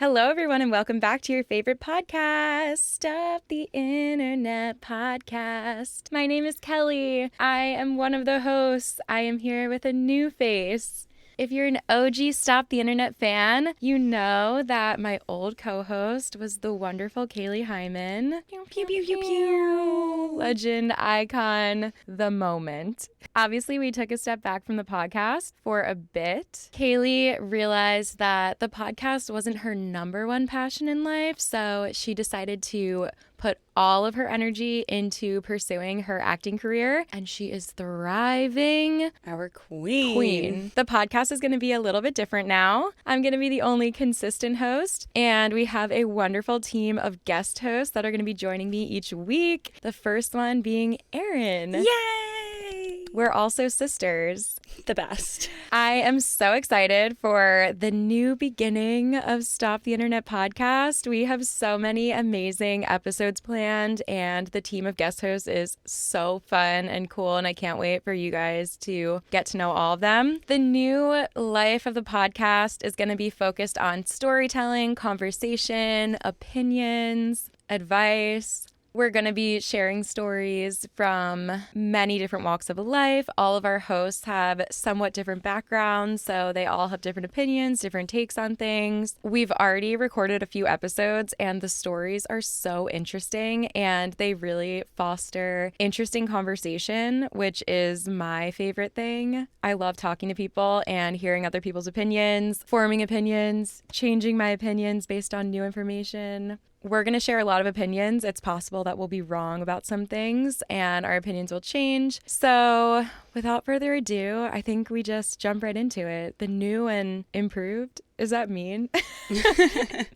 Hello, everyone, and welcome back to your favorite podcast, Stop the Internet Podcast. My name is Kelee. I am one of the hosts. I am here with a new face. If you're an OG Stop the Internet fan, you know that my old co-host was the wonderful Kelee Hyman. Pew, pew, pew, pew, pew. Legend, icon, the moment. Obviously, we took a step back from the podcast for a bit. Kelee realized that the podcast wasn't her number one passion in life, so she decided to put all of her energy into pursuing her acting career, and she is thriving. Our queen. The podcast is going to be a little bit different now. I'm going to be the only consistent host, and we have a wonderful team of guest hosts that are going to be joining me each week. The first one being Erin. Yay! We're also sisters. The best. I am so excited for the new beginning of Stop the Internet Podcast. We have so many amazing episodes planned, and the team of guest hosts is so fun and cool, and I can't wait for you guys to get to know all of them. The new life of the podcast is going to be focused on storytelling, conversation, opinions, advice. We're going to be sharing stories from many different walks of life. All of our hosts have somewhat different backgrounds, so they all have different opinions, different takes on things. We've already recorded a few episodes, and the stories are so interesting, and they really foster interesting conversation, which is my favorite thing. I love talking to people and hearing other people's opinions, forming opinions, changing my opinions based on new information. We're going to share a lot of opinions. It's possible that we'll be wrong about some things and our opinions will change. So without further ado, I think we just jump right into it. The new and improved. Is that mean? The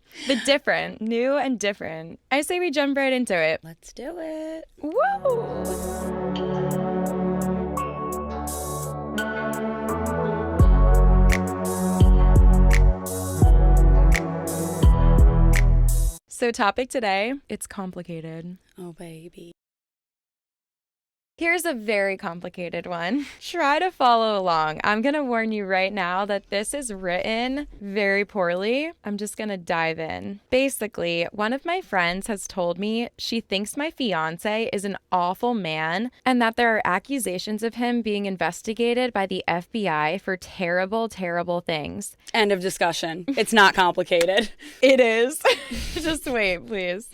different. New and different. I say we jump right into it. Let's do it. Woo! So topic today, it's complicated. Oh, baby. Here's a very complicated one. Try to follow along. I'm going to warn you right now that this is written very poorly. I'm just going to dive in. Basically, one of my friends has told me she thinks my fiance is an awful man and that there are accusations of him being investigated by the FBI for terrible, terrible things. End of discussion. It's not complicated. It is. Just wait, please.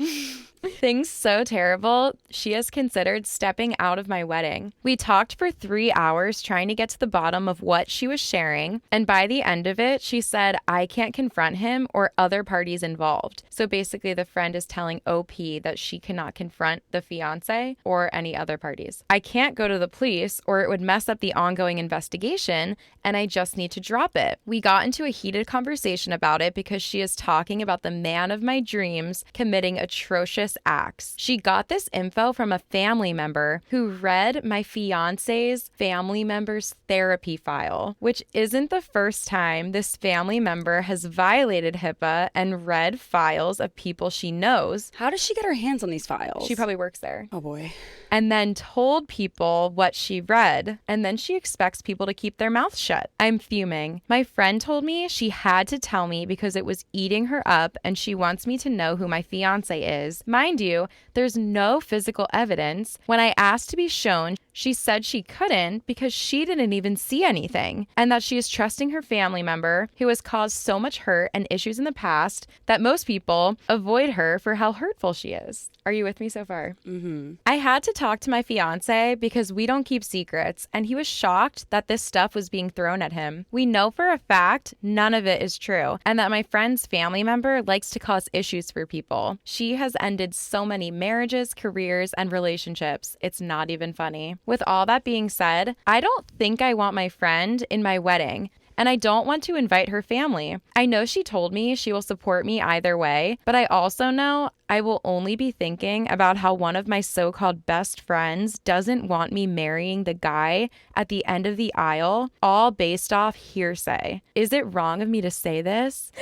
Things so terrible, she has considered stepping out of my wedding. We talked for 3 hours trying to get to the bottom of what she was sharing, and by the end of it, she said I can't confront him or other parties involved. So basically, the friend is telling OP that she cannot confront the fiance or any other parties. I can't go to the police or it would mess up the ongoing investigation, and I just need to drop it. We got into a heated conversation about it because she is talking about the man of my dreams committing atrocious acts. She got this info from a family member who read my fiance's family member's therapy file, which isn't the first time this family member has violated HIPAA and read files of people she knows. How does she get her hands on these files? She probably works there. Oh, boy. And then told people what she read, and then she expects people to keep their mouths shut. I'm fuming. My friend told me she had to tell me because it was eating her up, and she wants me to know who my fiance is. Mind you, there's no physical evidence. When I asked to be shown, she said she couldn't because she didn't even see anything, and that she is trusting her family member who has caused so much hurt and issues in the past that most people avoid her for how hurtful she is. Are you with me so far? Mm-hmm. I had to talk to my fiance because we don't keep secrets, and he was shocked that this stuff was being thrown at him. We know for a fact none of it is true, and that my friend's family member likes to cause issues for people. She has ended so many marriages, careers, and relationships. It's not even funny. With all that being said, I don't think I want my friend in my wedding, and I don't want to invite her family. I know she told me she will support me either way, but I also know I will only be thinking about how one of my so-called best friends doesn't want me marrying the guy at the end of the aisle, all based off hearsay. Is it wrong of me to say this?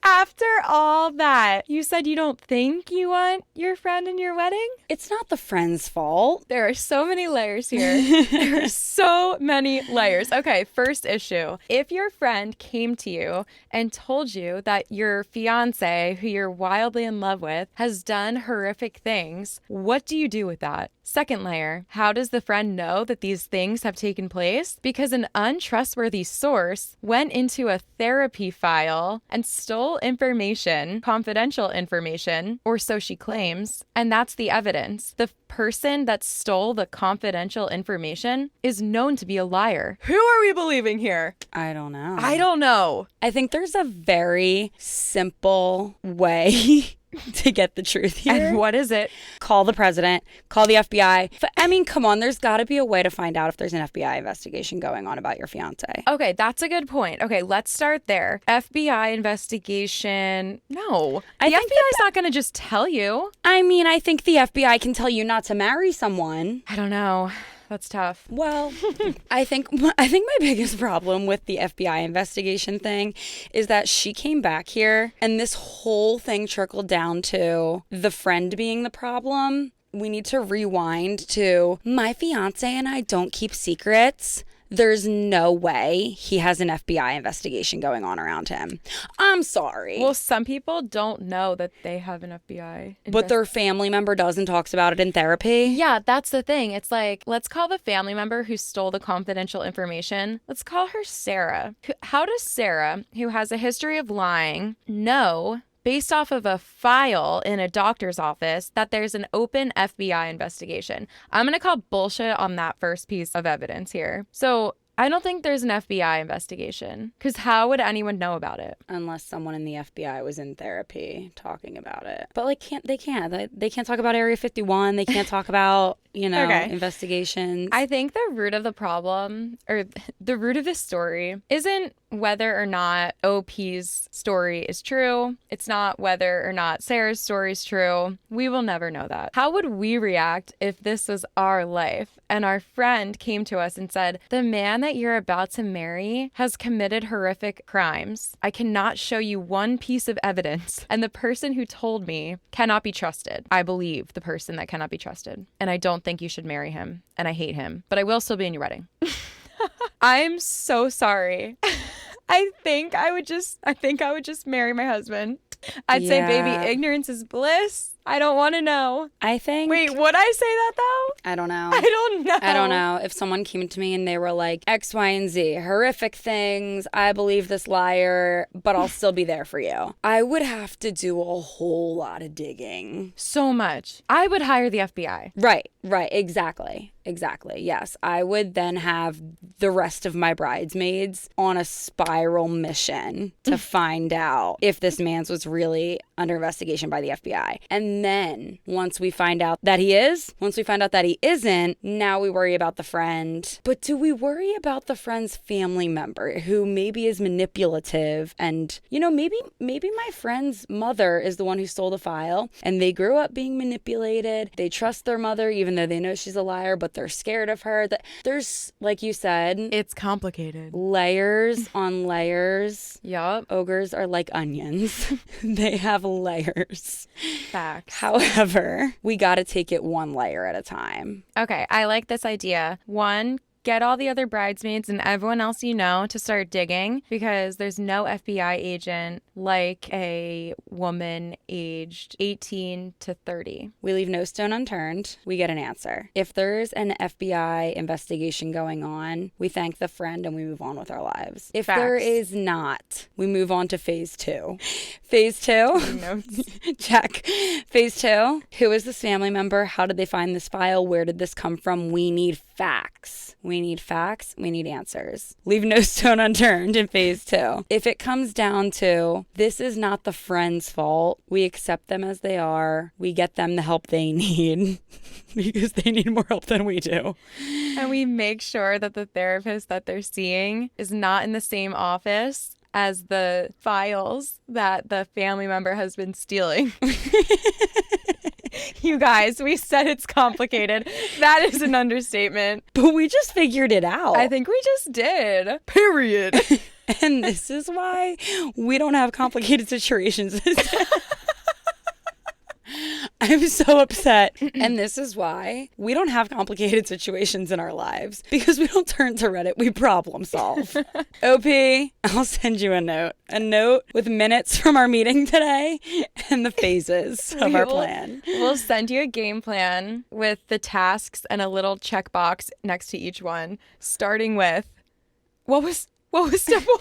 After all that, you said you don't think you want your friend in your wedding? It's not the friend's fault. There are so many layers here. There are so many layers. Okay, first issue. If your friend came to you and told you that your fiance, who you're wildly in love with, has done horrific things, what do you do with that? Second layer, how does the friend know that these things have taken place? Because an untrustworthy source went into a therapy file and stole information, confidential information, or so she claims, and that's the evidence. The person that stole the confidential information is known to be a liar. Who are we believing here? I don't know. I don't know. I think there's a very simple way to get the truth here. And what is it? Call the president, call the FBI. I mean, come on, there's got to be a way to find out if there's an FBI investigation going on about your fiance. Okay, that's a good point. Okay, let's start there. FBI investigation. No. The FBI is not going to just tell you. I mean, I think the FBI can tell you not to marry someone. I don't know. That's tough. Well, I think my biggest problem with the FBI investigation thing is that she came back here and this whole thing trickled down to the friend being the problem. We need to rewind to my fiance and I don't keep secrets. There's no way he has an FBI investigation going on around him. I'm sorry. Well, some people don't know that they have an FBI. But their family member does and talks about it in therapy. Yeah, that's the thing. It's like, let's call the family member who stole the confidential information. Let's call her Sarah. How does Sarah, who has a history of lying, know, based off of a file in a doctor's office, that there's an open FBI investigation? I'm going to call bullshit on that first piece of evidence here. So I don't think there's an FBI investigation, because how would anyone know about it? Unless someone in the FBI was in therapy talking about it. But like, they can't talk about Area 51. They can't talk about, investigations. I think the root of the problem, or the root of this story, isn't whether or not OP's story is true. It's not whether or not Sarah's story is true. We will never know that. How would we react if this was our life and our friend came to us and said, the man that you're about to marry has committed horrific crimes. I cannot show you one piece of evidence, and the person who told me cannot be trusted. I believe the person that cannot be trusted, and I don't think you should marry him, and I hate him, but I will still be in your wedding. I'm so sorry. I think I would just marry my husband. I'd say, baby, ignorance is bliss. I don't want to know. I think... Wait, would I say that, though? I don't know. I don't know. If someone came to me and they were like, X, Y, and Z, horrific things, I believe this liar, but I'll still be there for you, I would have to do a whole lot of digging. So much. I would hire the FBI. Right. Exactly. Yes. I would then have the rest of my bridesmaids on a spiral mission to find out if this man's was really under investigation by the FBI. And then once we find out that he isn't, now we worry about the friend. But do we worry about the friend's family member who maybe is manipulative and, maybe my friend's mother is the one who stole the file and they grew up being manipulated. They trust their mother even though they know she's a liar, but they're scared of her. There's, like you said, it's complicated. Layers on layers. Yup. Ogres are like onions. They have layers. Facts. However, we got to take it one layer at a time. Okay, I like this idea. One, get all the other bridesmaids and everyone else you know to start digging, because there's no FBI agent like a woman aged 18 to 30. We leave no stone unturned. We get an answer. If there's an FBI investigation going on, we thank the friend and we move on with our lives. If there is not, we move on to phase 2. Phase 2? Check. Phase 2. Who is this family member? How did they find this file? Where did this come from? We need facts. We need facts. We need answers. Leave no stone unturned in phase 2. If it comes down to this is not the friend's fault, we accept them as they are. We get them the help they need because they need more help than we do. And we make sure that the therapist that they're seeing is not in the same office as the files that the family member has been stealing. You guys, we said it's complicated. That is an understatement. But we just figured it out. I think we just did. Period. And this is why we don't have complicated situations. I'm so upset. And this is why we don't have complicated situations in our lives, because we don't turn to Reddit. We problem solve. OP, I'll send you a note with minutes from our meeting today and the phases of our plan. We'll send you a game plan with the tasks and a little checkbox next to each one, starting with what was step 1?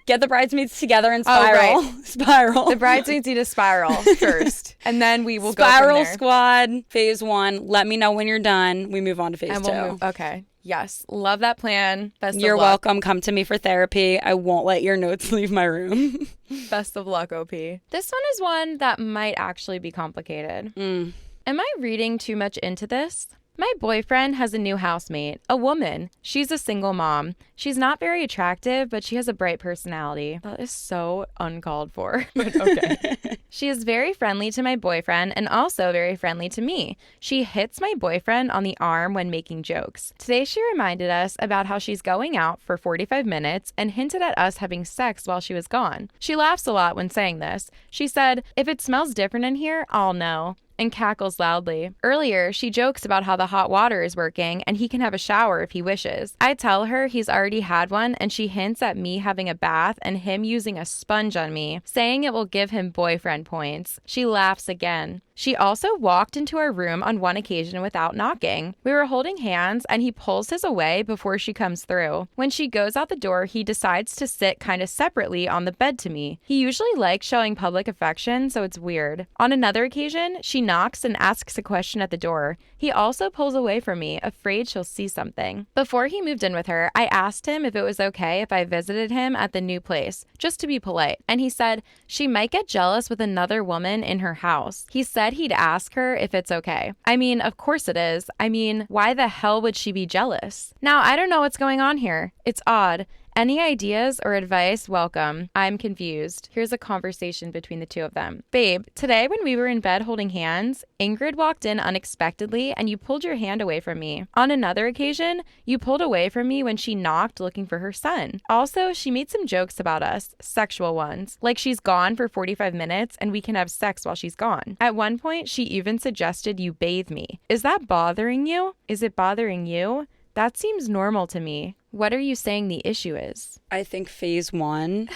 Get the bridesmaids together and spiral. Oh, right. Spiral. The bridesmaids need to spiral first, and then we will Spiral go from there. squad, phase 1. Let me know when you're done. We move on to phase 2. Okay. Yes. Love that plan. Best You're of luck. welcome. Come to me for therapy. I won't let your notes leave my room. Best of luck, OP. This one is one that might actually be complicated. Am I reading too much into this? My boyfriend has a new housemate, a woman. She's a single mom. She's not very attractive, but she has a bright personality. That is so uncalled for, but okay. She is very friendly to my boyfriend and also very friendly to me. She hits my boyfriend on the arm when making jokes. Today she reminded us about how she's going out for 45 minutes and hinted at us having sex while she was gone. She laughs a lot when saying this. She said, "If it smells different in here, I'll know," and cackles loudly. Earlier, she jokes about how the hot water is working and he can have a shower if he wishes. I tell her he's already had one, and she hints at me having a bath and him using a sponge on me, saying it will give him boyfriend points. She laughs again. She also walked into our room on one occasion without knocking. We were holding hands and he pulls his away before she comes through. When she goes out the door, he decides to sit kind of separately on the bed to me. He usually likes showing public affection, so it's weird. On another occasion, she knocks and asks a question at the door. He also pulls away from me, afraid she'll see something. Before he moved in with her, I asked him if it was okay if I visited him at the new place, just to be polite. And he said she might get jealous with another woman in her house. He said he'd ask her if it's okay. I mean, of course it is. I mean, why the hell would she be jealous? Now, I don't know what's going on here. It's odd. Any ideas or advice? Welcome. I'm confused. Here's a conversation between the two of them. Babe, today when we were in bed holding hands, Ingrid walked in unexpectedly and you pulled your hand away from me. On another occasion, you pulled away from me when she knocked looking for her son. Also, she made some jokes about us, sexual ones, like she's gone for 45 minutes and we can have sex while she's gone. At one point, she even suggested you bathe me. Is that bothering you? Is it bothering you? That seems normal to me. What are you saying the issue is? I think phase 1,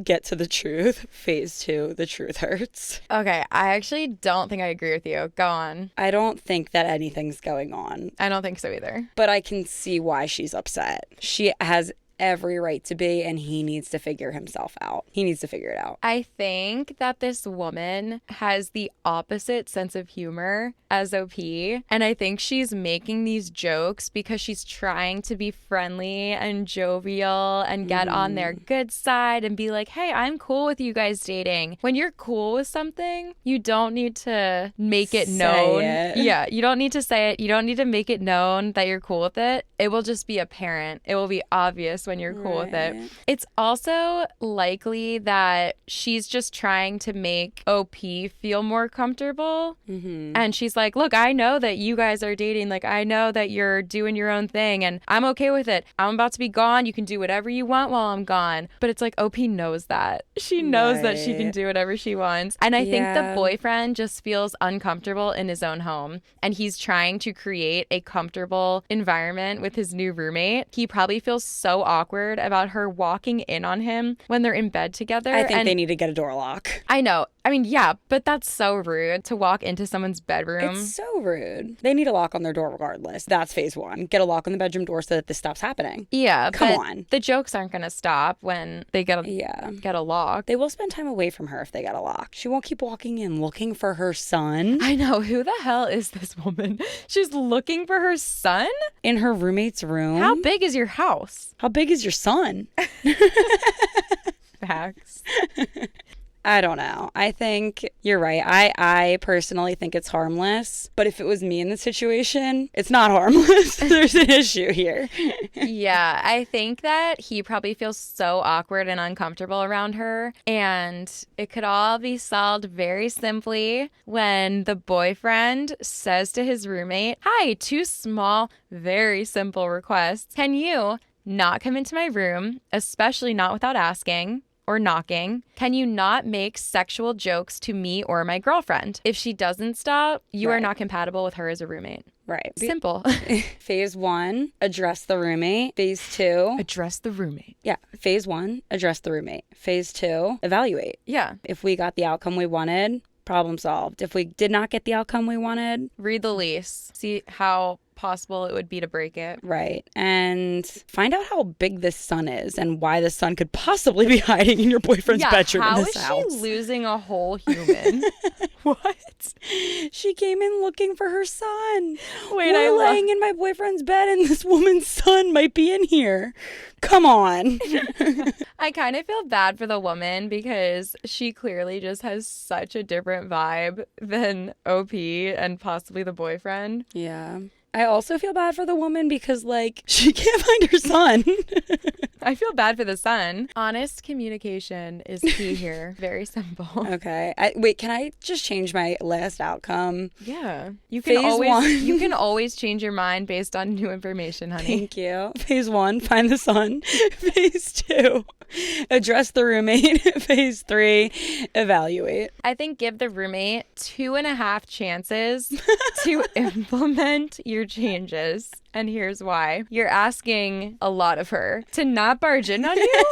get to the truth. Phase 2, the truth hurts. Okay, I actually don't think I agree with you. Go on. I don't think that anything's going on. I don't think so either. But I can see why she's upset. She has every right to be, and he needs to figure himself out. He needs to figure it out. I think that this woman has the opposite sense of humor as OP, and I think she's making these jokes because she's trying to be friendly and jovial and get on their good side and be like, hey, I'm cool with you guys dating. When you're cool with something, you don't need to make it known. Yeah, you don't need to say it. You don't need to make it known that you're cool with it. It will just be apparent. It will be obvious when you're cool with it. It's also likely that she's just trying to make OP feel more comfortable. And she's like, look, I know that you guys are dating. Like, I know that you're doing your own thing and I'm okay with it. I'm about to be gone. You can do whatever you want while I'm gone. But it's like OP knows that. She knows that she can do whatever she wants. And I think the boyfriend just feels uncomfortable in his own home. And he's trying to create a comfortable environment with his new roommate. He probably feels so awkward about her walking in on him when they're in bed together. I think they need to get a door lock. I know. I mean, yeah, but that's so rude to walk into someone's bedroom. It's so rude. They need a lock on their door regardless. That's phase 1. Get a lock on the bedroom door so that this stops happening. Yeah, Come on. The jokes aren't going to stop when they get a lock. They will spend time away from her if they get a lock. She won't keep walking in looking for her son. I know. Who the hell is this woman? She's looking for her son? In her roommate's room. How big is your house? How big is your son? Facts. I don't know. I think you're right. I personally think it's harmless. But if it was me in the situation, it's not harmless. There's an issue here. Yeah, I think that he probably feels so awkward and uncomfortable around her. And it could all be solved very simply when the boyfriend says to his roommate, hi, 2 small, very simple requests. Can you not come into my room, especially not without asking or knocking? Can you not make sexual jokes to me or my girlfriend? If she doesn't stop, you are not compatible with her as a roommate. Right. Simple. Phase 1, address the roommate. Phase 2, address the roommate. Yeah. Phase 1, address the roommate. Phase 2, evaluate. Yeah. If we got the outcome we wanted, problem solved. If we did not get the outcome we wanted, read the lease. See how possible it would be to break it. Right. And find out how big this son is and why the son could possibly be hiding in your boyfriend's bedroom in this house. How is she losing a whole human? What? She came in looking for her son. Wait, We're laying in my boyfriend's bed and this woman's son might be in here. Come on. I kind of feel bad for the woman because she clearly just has such a different vibe than OP and possibly the boyfriend. Yeah. I also feel bad for the woman because, like, she can't find her son. I feel bad for the son. Honest communication is key here. Very simple. Okay. Wait, can I just change my last outcome? Yeah. You can always change your mind based on new information, honey. Thank you. Phase 1, find the son. Phase 2, address the roommate. Phase 3, evaluate. I think give the roommate 2.5 chances to implement your changes. And here's why. You're asking a lot of her. To not barge in on you?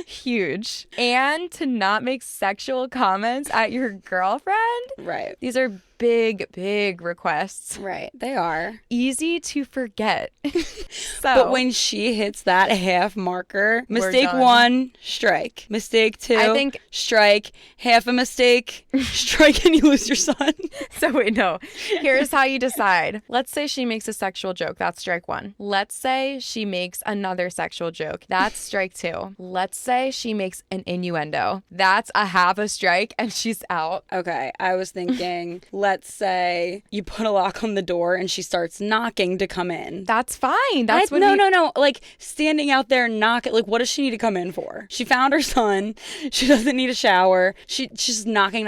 Huge. And to not make sexual comments at your girlfriend? Right. These are big, big requests. Right. They are. Easy to forget. But when she hits that half marker, mistake 1, strike. Mistake 2, I think strike. Half a mistake, strike, and you lose your son. So wait, no. Here's how you decide. Let's say she makes a sexual joke. That's strike 1. Let's say she makes another sexual joke. That's strike 2. Let's say she makes an innuendo. That's a half a strike and she's out. Okay. I was thinking, let's say you put a lock on the door and she starts knocking to come in. That's fine. That's what No. Like standing out there knocking. Like, what does she need to come in for? She found her son. She doesn't need a shower. She's knocking.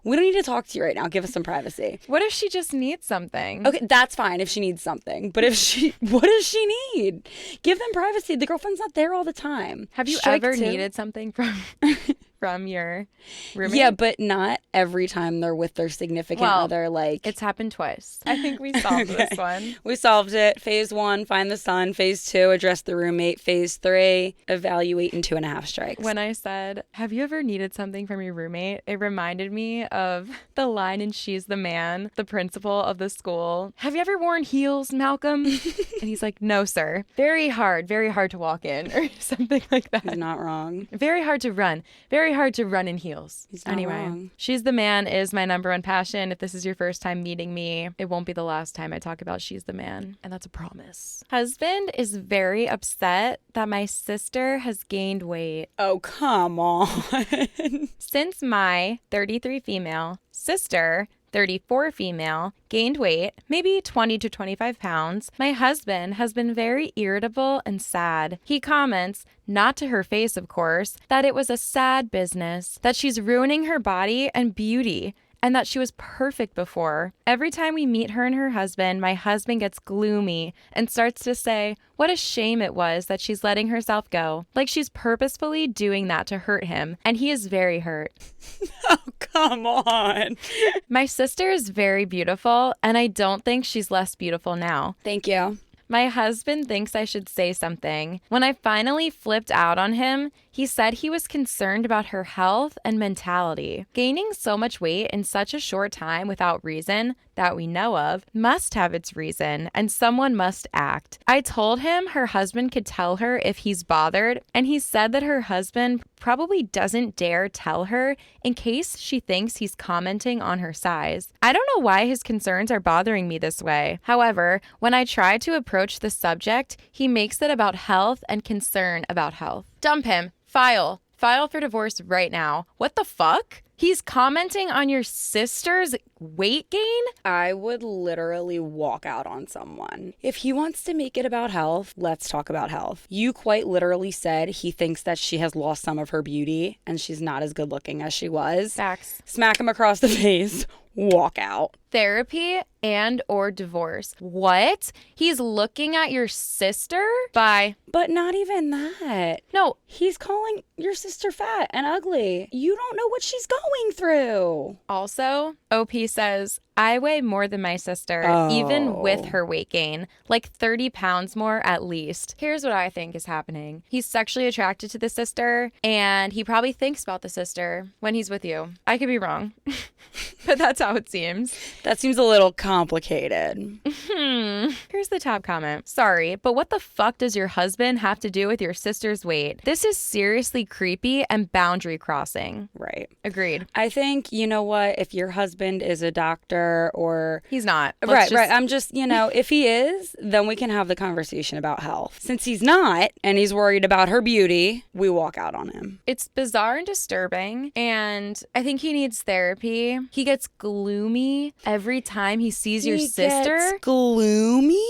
We don't need to talk to you right now. Give us some privacy. What if she just needs something? Okay, that's fine if she needs something. But what does she need? Give them privacy. The girlfriend's not there all the time. Have you Strike ever 2. needed something from your roommate? Yeah, but not every time they're with their significant other. Like, it's happened twice. I think we solved this one. We solved it. Phase 1, find the son. Phase 2, address the roommate. Phase 3, evaluate in 2.5 strikes. When I said, have you ever needed something from your roommate? It reminded me of the line in She's the Man, the principal of the school. Have you ever worn heels, Malcolm? And he's like, no, sir. Very hard to walk in, or something like that. He's not wrong. Very hard to run. Very hard to run in heels. He's not wrong. She's the Man is my number one passion. If this is your first time meeting me, it won't be the last time I talk about She's the Man. And that's a promise. Husband is very upset that my sister has gained weight. Oh, come on. Since my 33 female sister, 34 female, gained weight, maybe 20 to 25 pounds, my husband has been very irritable and sad. He comments, not to her face of course, that it was a sad business, that she's ruining her body and beauty, and that she was perfect before. Every time we meet her and her husband, my husband gets gloomy and starts to say what a shame it was that she's letting herself go. Like she's purposefully doing that to hurt him, and he is very hurt. Oh, come on. My sister is very beautiful, and I don't think she's less beautiful now. Thank you. My husband thinks I should say something. When I finally flipped out on him, he said he was concerned about her health and mentality. Gaining so much weight in such a short time without reason that we know of must have its reason, and someone must act. I told him her husband could tell her if he's bothered, and he said that her husband probably doesn't dare tell her in case she thinks he's commenting on her size. I don't know why his concerns are bothering me this way. However, when I try to approach the subject, he makes it about health and concern about health. Dump him. File for divorce right now. What the fuck? He's commenting on your sister's weight gain? I would literally walk out on someone. If he wants to make it about health, let's talk about health. You quite literally said he thinks that she has lost some of her beauty and she's not as good looking as she was. Facts. Smack him across the face. walk out. Therapy and or divorce. What? He's looking at your sister? Bye. But not even that. No. He's calling your sister fat and ugly. You don't know what she's going through. Also, OP says, I weigh more than my sister, even with her weight gain, like 30 pounds more at least. Here's what I think is happening. He's sexually attracted to the sister, and he probably thinks about the sister when he's with you. I could be wrong, but that's how it seems. That seems a little complicated. Here's the top comment. Sorry, but what the fuck does your husband have to do with your sister's weight? This is seriously creepy and boundary crossing. Right. Agreed. I think, you know what, if your husband is a doctor or... He's not. Right. I'm just, if he is, then we can have the conversation about health. Since he's not, and he's worried about her beauty, we walk out on him. It's bizarre and disturbing, and I think he needs therapy. He gets gloomy every time he sees your sister. Gets gloomy?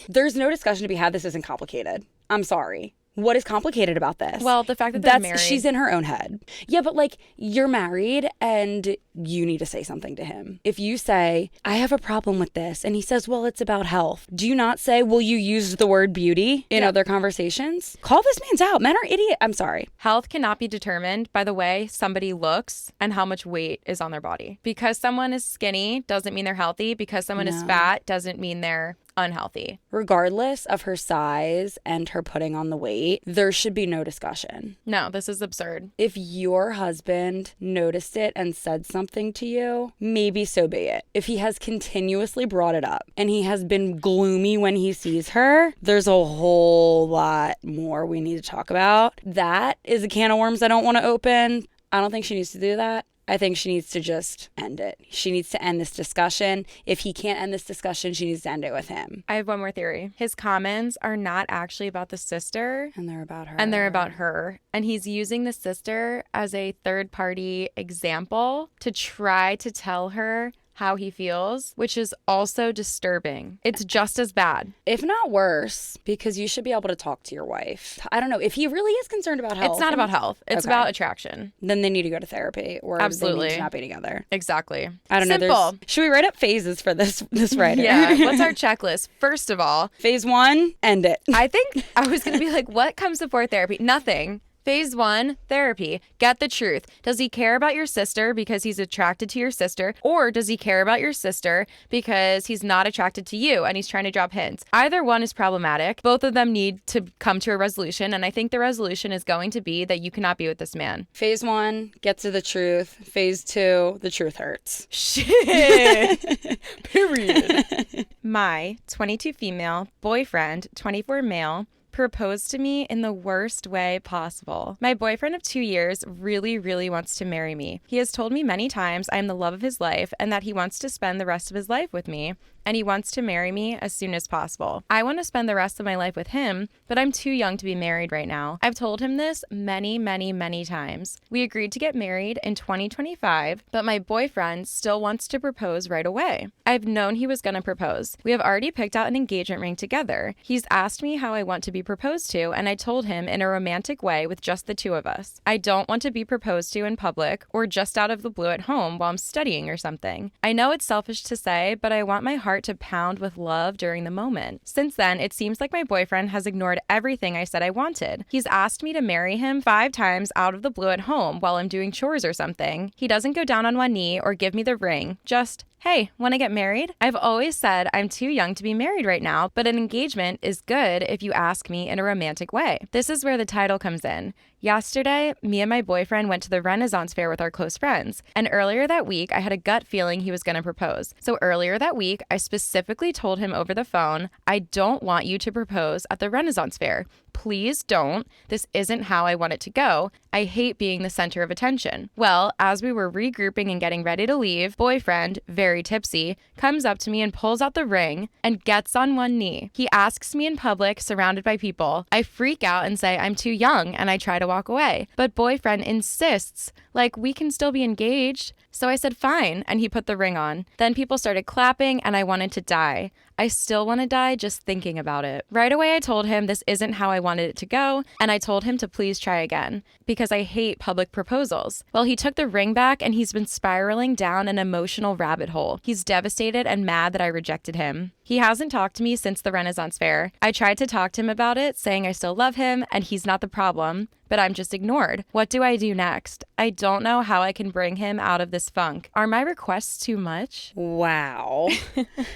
There's no discussion to be had. This isn't complicated. I'm sorry. What is complicated about this? Well, the fact that they're married. She's in her own head. Yeah, but you're married and you need to say something to him. If you say, I have a problem with this, and he says, well, it's about health. Do you not say, well, you used the word beauty in other conversations? Call this man's out. Men are idiot. I'm sorry. Health cannot be determined by the way somebody looks and how much weight is on their body. Because someone is skinny doesn't mean they're healthy. Because someone is fat doesn't mean they're unhealthy. Regardless of her size and her putting on the weight, there should be no discussion. No, this is absurd. If your husband noticed it and said something to you, maybe so be it. If he has continuously brought it up and he has been gloomy when he sees her, there's a whole lot more we need to talk about. That is a can of worms I don't want to open. I don't think she needs to do that. I think she needs to just end it. She needs to end this discussion. If he can't end this discussion, she needs to end it with him. I have one more theory. His comments are not actually about the sister. And they're about her. And they're about her. And he's using the sister as a third-party example to try to tell her how he feels, which is also disturbing. It's just as bad. If not worse, because you should be able to talk to your wife. I don't know. If he really is concerned about health. It's not about health. It's about attraction. Then they need to go to therapy or Absolutely. They need to not be together. Exactly. I don't Simple. know. Should we write up phases for this writer? Yeah. What's our checklist? First of all, phase 1, end it. I think I was going to be like, what comes before therapy? Nothing. Phase 1, therapy. Get the truth. Does he care about your sister because he's attracted to your sister? Or does he care about your sister because he's not attracted to you and he's trying to drop hints? Either one is problematic. Both of them need to come to a resolution. And I think the resolution is going to be that you cannot be with this man. Phase 1, get to the truth. Phase 2, the truth hurts. Shit. Period. My 22 female boyfriend, 24 male, proposed to me in the worst way possible. My boyfriend of 2 years really, really wants to marry me. He has told me many times I am the love of his life and that he wants to spend the rest of his life with me, and he wants to marry me as soon as possible. I want to spend the rest of my life with him, but I'm too young to be married right now. I've told him this many, many, many times. We agreed to get married in 2025, but my boyfriend still wants to propose right away. I've known he was going to propose. We have already picked out an engagement ring together. He's asked me how I want to be proposed to, and I told him in a romantic way with just the two of us. I don't want to be proposed to in public or just out of the blue at home while I'm studying or something. I know it's selfish to say, but I want my heart to pound with love during the moment. Since then, it seems like my boyfriend has ignored everything I said I wanted. He's asked me to marry him 5 times out of the blue at home while I'm doing chores or something. He doesn't go down on one knee or give me the ring, just, hey, want to get married? I've always said I'm too young to be married right now, but an engagement is good if you ask me in a romantic way. This is where the title comes in. Yesterday, me and my boyfriend went to the Renaissance Fair with our close friends, and earlier that week, I had a gut feeling he was going to propose. So earlier that week, I specifically told him over the phone, I don't want you to propose at the Renaissance Fair. Please don't. This isn't how I want it to go. I hate being the center of attention. Well, as we were regrouping and getting ready to leave, boyfriend, very tipsy, comes up to me and pulls out the ring and gets on one knee. He asks me in public, surrounded by people. I freak out and say I'm too young, and I try to walk away. But boyfriend insists, Like, we can still be engaged. So I said, fine. And he put the ring on. Then people started clapping and I wanted to die. I still want to die just thinking about it. Right away, I told him this isn't how I wanted it to go. And I told him to please try again because I hate public proposals. Well, he took the ring back and he's been spiraling down an emotional rabbit hole. He's devastated and mad that I rejected him. He hasn't talked to me since the Renaissance Fair. I tried to talk to him about it, saying I still love him and he's not the problem, but I'm just ignored. What do I do next? I don't know how I can bring him out of this funk. Are my requests too much? Wow.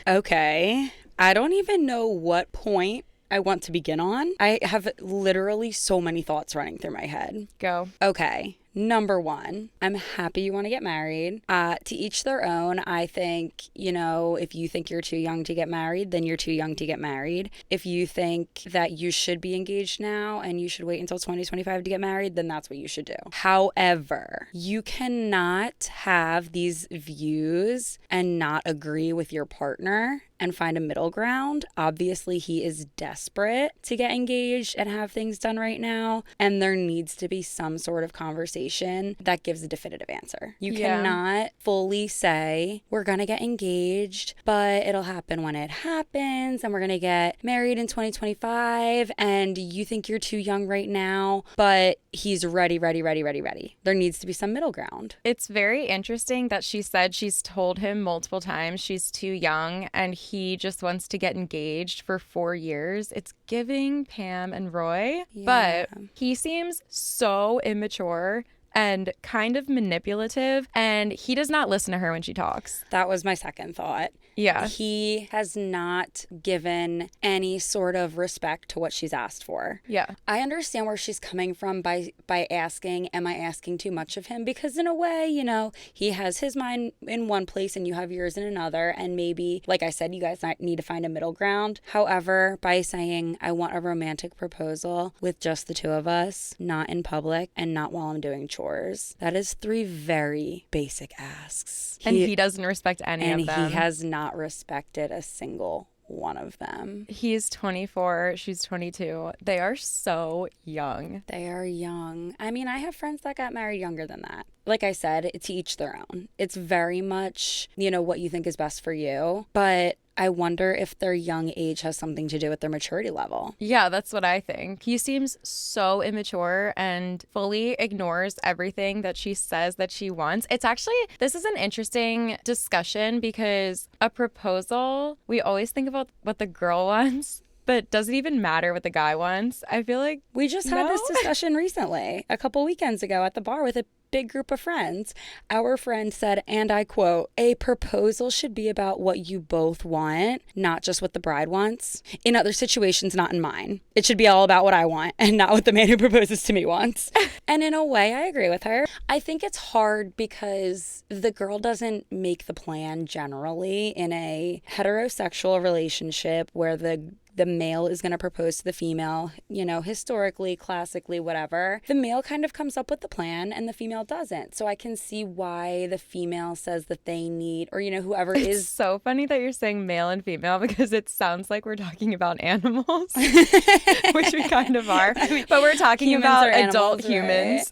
Okay. I don't even know what point I want to begin on. I have literally so many thoughts running through my head. Go. Okay. Number one, I'm happy you want to get married. To each their own. I think, if you think you're too young to get married, then you're too young to get married. If you think that you should be engaged now and you should wait until 2025 to get married, then that's what you should do. However, you cannot have these views and not agree with your partner and find a middle ground. Obviously, he is desperate to get engaged and have things done right now. And there needs to be some sort of conversation that gives a definitive answer. You cannot fully say, we're going to get engaged, but it'll happen when it happens. And we're going to get married in 2025. And you think you're too young right now, but he's ready. There needs to be some middle ground. It's very interesting that she said she's told him multiple times she's too young and he just wants to get engaged for 4 years. It's giving Pam and Roy, but he seems so immature and kind of manipulative, and he does not listen to her when she talks. That was my second thought. Yeah. He has not given any sort of respect to what she's asked for. Yeah. I understand where she's coming from by asking, am I asking too much of him? Because in a way, he has his mind in one place and you have yours in another. And maybe, like I said, you guys need to find a middle ground. However, by saying, I want a romantic proposal with just the two of us, not in public and not while I'm doing chores, that is 3 very basic asks. And he doesn't respect any of them. And he has not respected a single one of them. He's 24, she's 22. They are so young. They are young. I mean, I have friends that got married younger than that. Like I said, to each their own. It's very much, what you think is best for you. But I wonder if their young age has something to do with their maturity level. Yeah, that's what I think. He seems so immature and fully ignores everything that she says that she wants. This is an interesting discussion because a proposal, we always think about what the girl wants, but does it even matter what the guy wants? I feel like we just had this discussion recently, a couple weekends ago at the bar with a big group of friends. Our friend said, and I quote, a proposal should be about what you both want, not just what the bride wants. In other situations, not in mine. It should be all about what I want and not what the man who proposes to me wants. And in a way, I agree with her. I think it's hard because the girl doesn't make the plan generally in a heterosexual relationship where the male is going to propose to the female, historically, classically, whatever. The male kind of comes up with the plan and the female doesn't. So I can see why the female says that they need, or, whoever is. It's so funny that you're saying male and female because it sounds like we're talking about animals, which we kind of are. But we're talking about adult humans.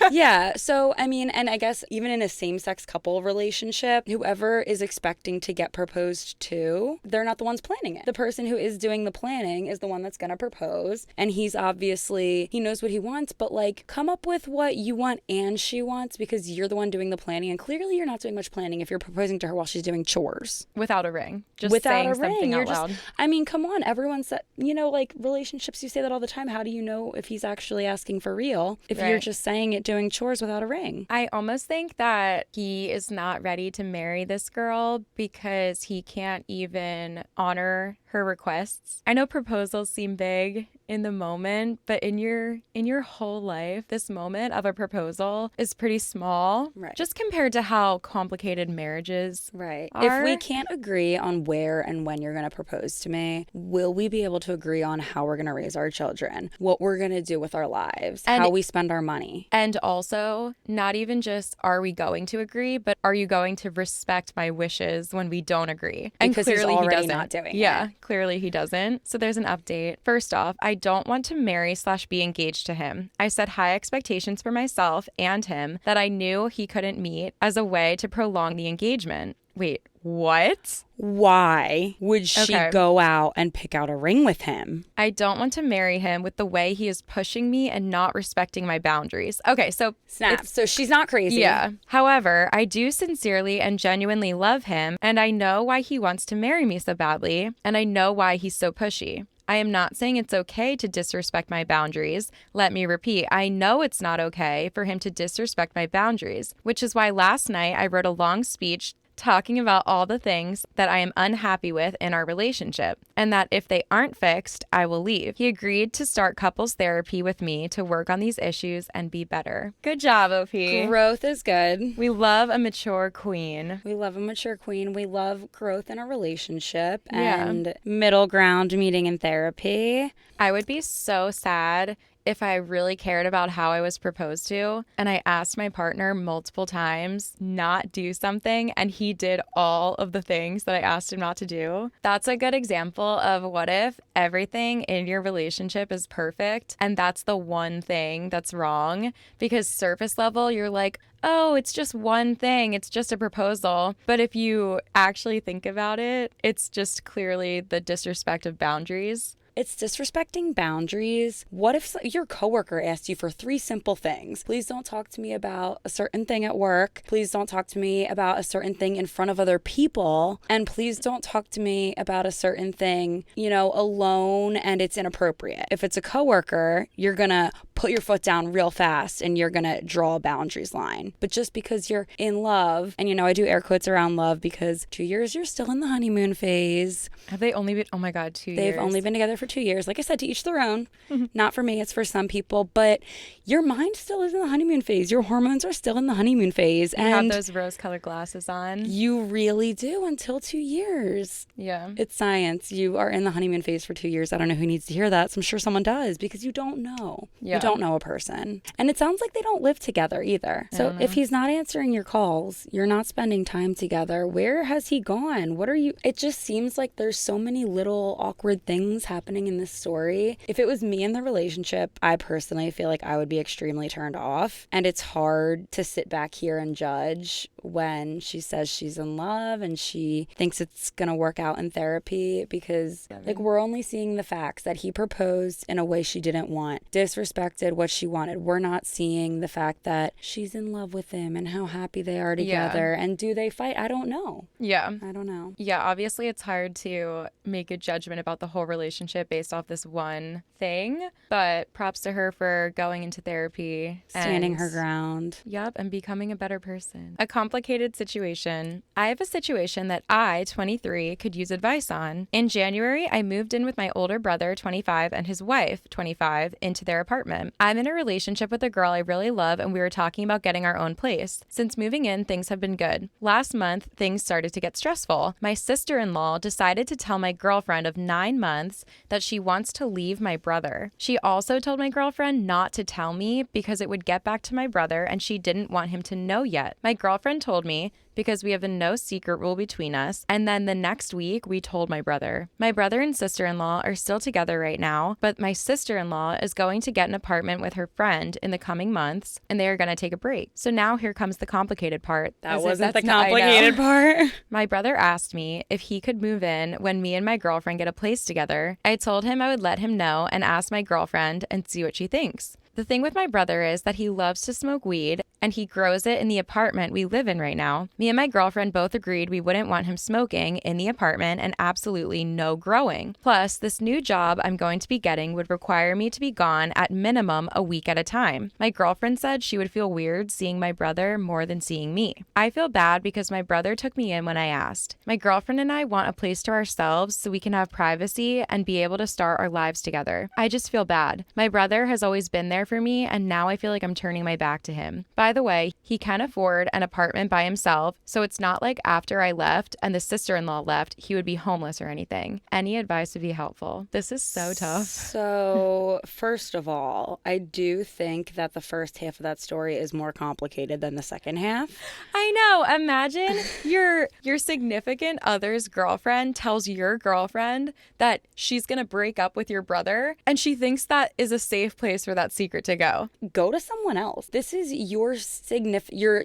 Right? Yeah. So, and I guess even in a same-sex couple relationship, whoever is expecting to get proposed to, they're not the ones planning it. The person who is doing the planning is the one that's going to propose, and he knows what he wants, but come up with what you want and she wants because you're the one doing the planning, and clearly you're not doing much planning if you're proposing to her while she's doing chores without a ring, saying something out loud. Come on, everyone said, relationships, you say that all the time. How do you know if he's actually asking for real if you're just saying it doing chores without a ring? I almost think that he is not ready to marry this girl because he can't even honor her requests. I know proposals seem big in the moment, but in your whole life, this moment of a proposal is pretty small, right? Just compared to how complicated marriages are. If If we can't agree on where and when you're going to propose to me, will we be able to agree on how we're going to raise our children, what we're going to do with our lives, how we spend our money? And also, not even just are we going to agree, but are you going to respect my wishes when we don't agree? And because clearly he's already he doesn't. Not doing it. Yeah, clearly he doesn't. So there's an update. First off, I I don't want to marry/be engaged to him. I set high expectations for myself and him that I knew he couldn't meet as a way to prolong the engagement. Wait, what? Why would she go out and pick out a ring with him? I don't want to marry him with the way he is pushing me and not respecting my boundaries. Okay, so snap. So she's not crazy. Yeah. However, I do sincerely and genuinely love him, and I know why he wants to marry me so badly, and I know why he's so pushy. I am not saying it's okay to disrespect my boundaries. Let me repeat, I know it's not okay for him to disrespect my boundaries, which is why last night I wrote a long speech talking about all the things that I am unhappy with in our relationship, and that if they aren't fixed, I will leave. He agreed to start couples therapy with me to work on these issues and be better. Good job, OP. Growth is good. We love a mature queen. We love a mature queen. We love growth in a relationship and middle ground meeting in therapy. I would be so sad if I really cared about how I was proposed to and I asked my partner multiple times not do something and he did all of the things that I asked him not to do. That's a good example of what if everything in your relationship is perfect and that's the one thing that's wrong, because surface level you're like, oh, it's just one thing. It's just a proposal. But if you actually think about it, it's just clearly the disrespect of boundaries. It's disrespecting boundaries. What if your coworker asked you for 3 simple things? Please don't talk to me about a certain thing at work. Please don't talk to me about a certain thing in front of other people. And please don't talk to me about a certain thing, alone and it's inappropriate. If it's a coworker, you're going to put your foot down real fast and you're going to draw a boundaries line. But just because you're in love, and I do air quotes around love because 2 years, you're still in the honeymoon phase. Have they only been, oh my God, 2 years? They've only been together for 2 years. Like I said, to each their own. Not for me, it's for some people. But your mind still is in the honeymoon phase. Your hormones are still in the honeymoon phase. You have those rose-colored glasses on. You really do until 2 years. Yeah. It's science. You are in the honeymoon phase for 2 years. I don't know who needs to hear that. So I'm sure someone does because you don't know. Yeah. You don't know a person. And it sounds like they don't live together either. So if he's not answering your calls, you're not spending time together. Where has he gone? What are you? It just seems like there's so many little awkward things happening in this story. If it was me in the relationship, I personally feel like I would be extremely turned off. And it's hard to sit back here and judge when she says she's in love and she thinks it's going to work out in therapy because we're only seeing the facts that he proposed in a way she didn't want, disrespected what she wanted. We're not seeing the fact that she's in love with him and how happy they are together. And do they fight? I don't know. Yeah. I don't know. Yeah, obviously it's hard to make a judgment about the whole relationship based off this one thing, but props to her for going into therapy. Standing her ground. Yep, and becoming a better person. A complicated situation. I have a situation that I, 23, could use advice on. In January, I moved in with my older brother, 25, and his wife, 25, into their apartment. I'm in a relationship with a girl I really love, and we were talking about getting our own place. Since moving in, things have been good. Last month, things started to get stressful. My sister-in-law decided to tell my girlfriend of 9 months that she wants to leave my brother. She also told my girlfriend not to tell me because it would get back to my brother and she didn't want him to know yet. My girlfriend told me because we have a no secret rule between us, and then the next week we told my brother. My brother and sister-in-law are still together right now, but my sister-in-law is going to get an apartment with her friend in the coming months, and they are going to take a break. So now here comes the complicated part. That wasn't the complicated part. My brother asked me if he could move in when me and my girlfriend get a place together. I told him I would let him know and ask my girlfriend and see what she thinks. The thing with my brother is that he loves to smoke weed, and he grows it in the apartment we live in right now. Me and my girlfriend both agreed we wouldn't want him smoking in the apartment and absolutely no growing. Plus, this new job I'm going to be getting would require me to be gone at minimum a week at a time. My girlfriend said she would feel weird seeing my brother more than seeing me. I feel bad because my brother took me in when I asked. My girlfriend and I want a place to ourselves so we can have privacy and be able to start our lives together. I just feel bad. My brother has always been there there for me, and now I feel like I'm turning my back to him. By the way, he can afford an apartment by himself, so it's not like after I left and the sister-in-law left, he would be homeless or anything. Any advice would be helpful. This is so tough. So, first of all, I do think that the first half of that story is more complicated than the second half. I know. Imagine your significant other's girlfriend tells your girlfriend that she's going to break up with your brother, and she thinks that is a safe place for that secret to go. Go to someone else. This is your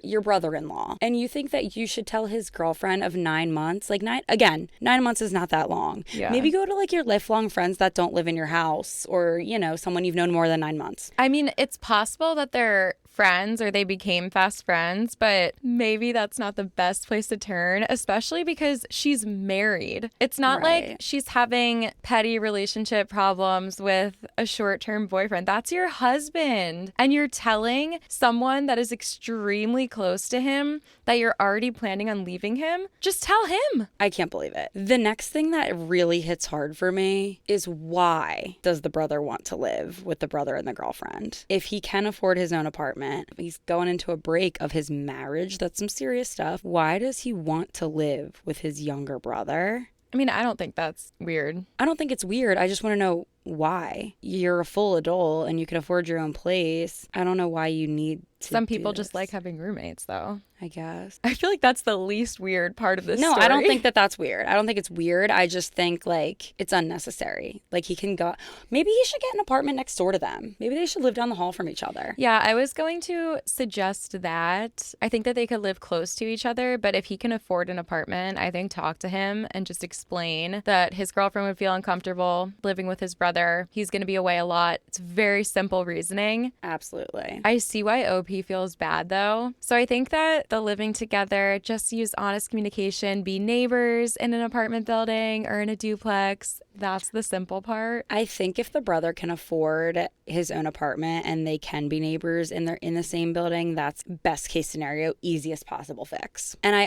your brother-in-law, and you think that you should tell his girlfriend of 9 months? Like 9 months is not that long. Yeah. Maybe go to like your lifelong friends that don't live in your house, or someone you've known more than 9 months. I mean, it's possible that they're friends or they became fast friends, but maybe that's not the best place to turn, especially because she's married. It's not like she's having petty relationship problems with a short-term boyfriend. That's your husband. And you're telling someone that is extremely close to him that you're already planning on leaving him? Just tell him. I can't believe it. The next thing that really hits hard for me is, why does the brother want to live with the brother and the girlfriend? If he can afford his own apartment, he's going into a break of his marriage. That's some serious stuff. Why does he want to live with his younger brother? I mean, I don't think that's weird. I don't think it's weird. I just want to know why. You're a full adult and you can afford your own place. I don't know why you need to. Some people just like having roommates, though. I guess. I feel like that's the least weird part of this story. No, I don't think that that's weird. I don't think it's weird. I just think like it's unnecessary. Like he can go. Maybe he should get an apartment next door to them. Maybe they should live down the hall from each other. Yeah, I was going to suggest that. I think that they could live close to each other, but if he can afford an apartment, I think talk to him and just explain that his girlfriend would feel uncomfortable living with his brother. He's going to be away a lot. It's very simple reasoning. Absolutely. I see why OP feels bad though. So I think that the living together, just use honest communication, be neighbors in an apartment building or in a duplex. That's the simple part. I think if the brother can afford his own apartment and they can be neighbors and they're in the same building, that's best case scenario, easiest possible fix. And I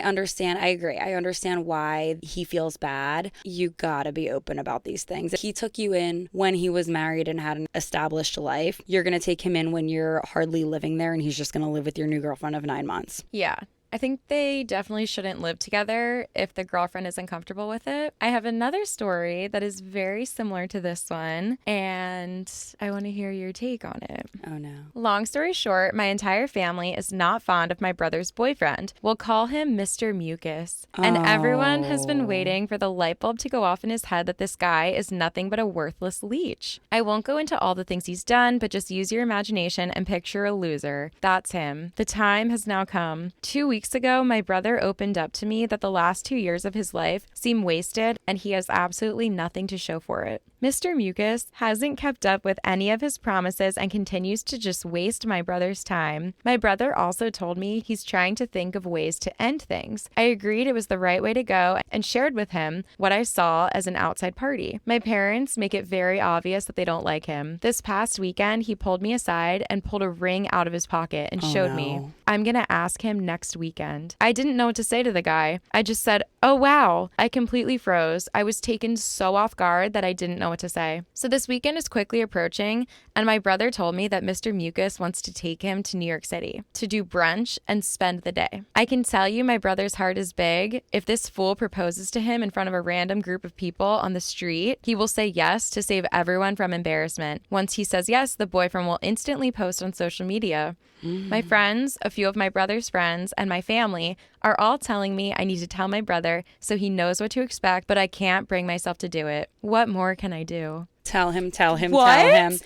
agree. I understand why he feels bad. You gotta be open about these things. If he took you in when he was married and had an established life, you're gonna take him in when you're hardly living there and he's just gonna live with your new girlfriend of 9 months. Yeah. I think they definitely shouldn't live together if the girlfriend isn't comfortable with it. I have another story that is very similar to this one, and I want to hear your take on it. Oh, no. Long story short, my entire family is not fond of my brother's boyfriend. We'll call him Mr. Mucus. And everyone has been waiting for the light bulb to go off in his head that this guy is nothing but a worthless leech. I won't go into all the things he's done, but just use your imagination and picture a loser. That's him. The time has now come. 2 weeks ago, my brother opened up to me that the last 2 years of his life seem wasted and he has absolutely nothing to show for it. Mr. Mucus hasn't kept up with any of his promises and continues to just waste my brother's time. My brother also told me he's trying to think of ways to end things. I agreed it was the right way to go and shared with him what I saw as an outside party. My parents make it very obvious that they don't like him. This past weekend, he pulled me aside and pulled a ring out of his pocket and showed me. I'm going to ask him next weekend. I didn't know what to say to the guy. I just said, "Oh, wow." I completely froze. I was taken so off guard that I didn't know what to say. So this weekend is quickly approaching, and my brother told me that Mr. Mucus wants to take him to New York City to do brunch and spend the day. I can tell you my brother's heart is big. If this fool proposes to him in front of a random group of people on the street, he will say yes to save everyone from embarrassment. Once he says yes, the boyfriend will instantly post on social media. My friends, a few of my brother's friends, and my family are all telling me I need to tell my brother so he knows what to expect, but I can't bring myself to do it. What more can I do? Tell him, tell him, what?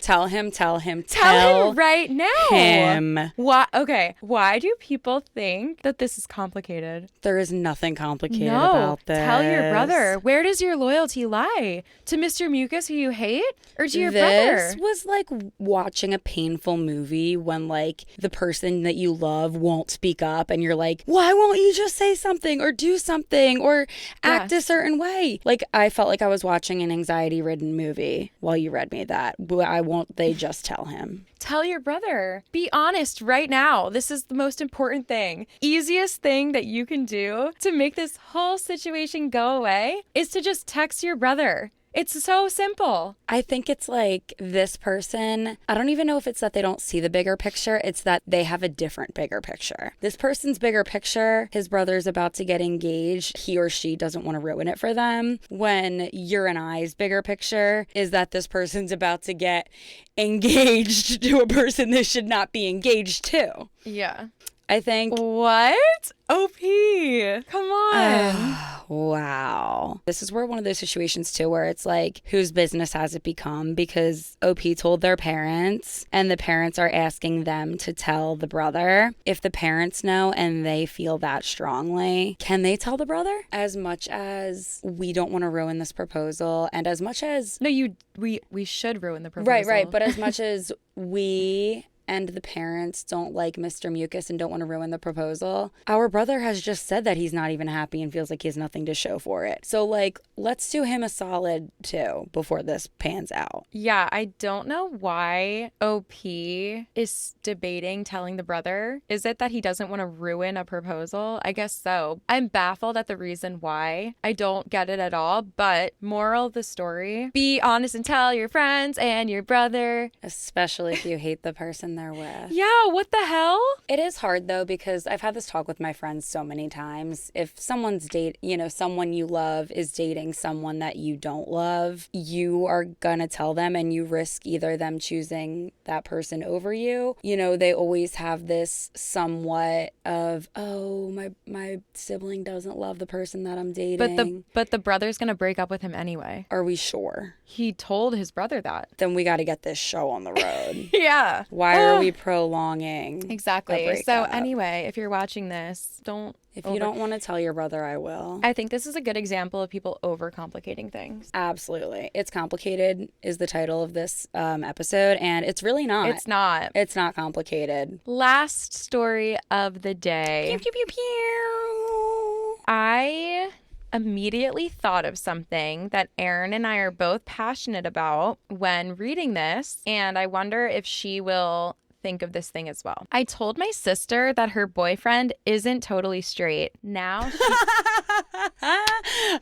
tell him. Tell him right now. Him. Why? Okay. Why do people think that this is complicated? There is nothing complicated about this. Tell your brother. Where does your loyalty lie? To Mr. Mucus, who you hate, or to your brother? This was like watching a painful movie when like the person that you love won't speak up and you're like, why won't you just say something or do something or act a certain way? Like I felt like I was watching an anxiety-ridden movie while you read me that. Why won't they just tell him? Tell your brother. Be honest right now. This is the most important thing. Easiest thing that you can do to make this whole situation go away is to just text your brother. It's so simple. I think it's like this person, I don't even know if it's that they don't see the bigger picture. It's that they have a different bigger picture. This person's bigger picture, his brother's about to get engaged. He or she doesn't want to ruin it for them. When your and I's bigger picture is that this person's about to get engaged to a person they should not be engaged to. Yeah. I think. What? OP. Come on. Wow. This is where one of those situations too where it's like, whose business has it become? Because OP told their parents and the parents are asking them to tell the brother. If the parents know and they feel that strongly, can they tell the brother? As much as we don't want to ruin this proposal and as much as... No, we should ruin the proposal. Right. But as much as we... and the parents don't like Mr. Mucus and don't want to ruin the proposal, our brother has just said that he's not even happy and feels like he has nothing to show for it. So, like, let's do him a solid too before this pans out. Yeah, I don't know why OP is debating telling the brother. Is it that he doesn't want to ruin a proposal? I guess so. I'm baffled at the reason why. I don't get it at all, but moral of the story, be honest and tell your friends and your brother. Especially if you hate the person they're with. Yeah, what the hell? It is hard though, because I've had this talk with my friends so many times. If someone's someone you love is dating someone that you don't love, you are gonna tell them and you risk either them choosing that person over you. You know, they always have this somewhat of, oh, my sibling doesn't love the person that I'm dating. But the brother's gonna break up with him anyway. Are we sure? He told his brother that. Then we got to get this show on the road. Yeah. Why are we prolonging? Exactly. So anyway, if you're watching this, If you don't want to tell your brother, I will. I think this is a good example of people overcomplicating things. Absolutely. It's complicated is the title of this episode, and it's really not. It's not. It's not complicated. Last story of the day. Pew, pew, pew, pew. I immediately thought of something that Erin and I are both passionate about when reading this, and I wonder if she will think of this thing as well. I told my sister that her boyfriend isn't totally straight. Now